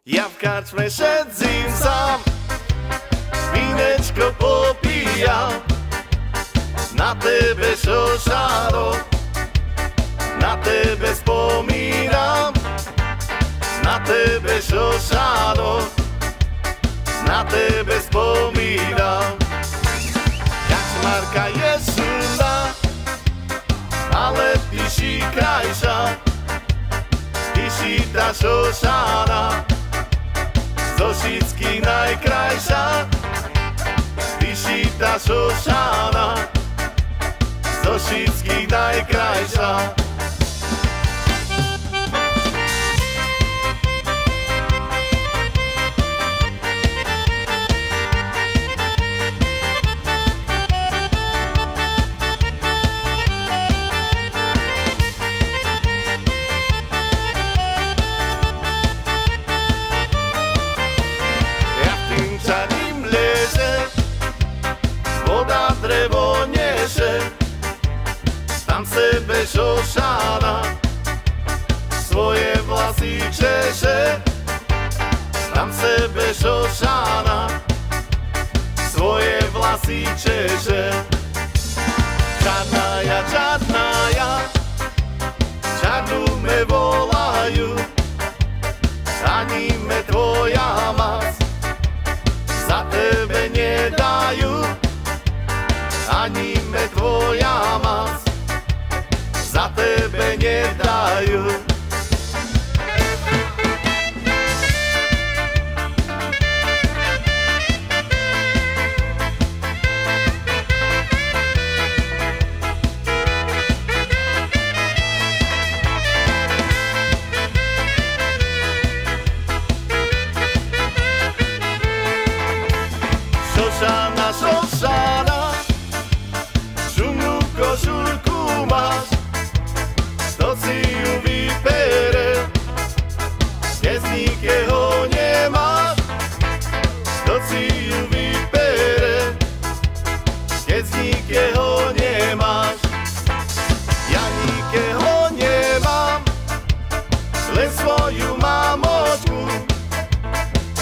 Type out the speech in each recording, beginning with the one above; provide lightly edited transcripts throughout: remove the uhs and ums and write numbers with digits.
Ja v karčme šedzím sám, vínečko popíjam, na tebe šošáro, na tebe spomínam, na tebe šošáro, na tebe spomínam. Kačmarka je silná, ale ty si krajša, ty si tá šošána, zo všetkých najkrajšia, ty si tá šošána, zo všetkých najkrajšia. Drevo niesie, tam sebe šošána, svoje vlasy češe, tam sebe šošána, svoje vlasy češe. Čarnaja, čarnu me volajú, ani me tvoja mas, za tebe nedajú. Ani me tvoja mas za tebe nedajú. Šošána, šošána, košulku máš, to si ju vypere, keď z nikoho nemáš, to si ju vypere, keď z nikoho nemáš. Ja nikoho nemám, len svoju mamočku,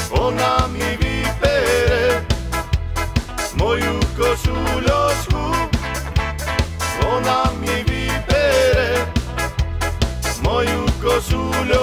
ona mi vypere moju košuľočku. Ona mi vybere moju košuľu.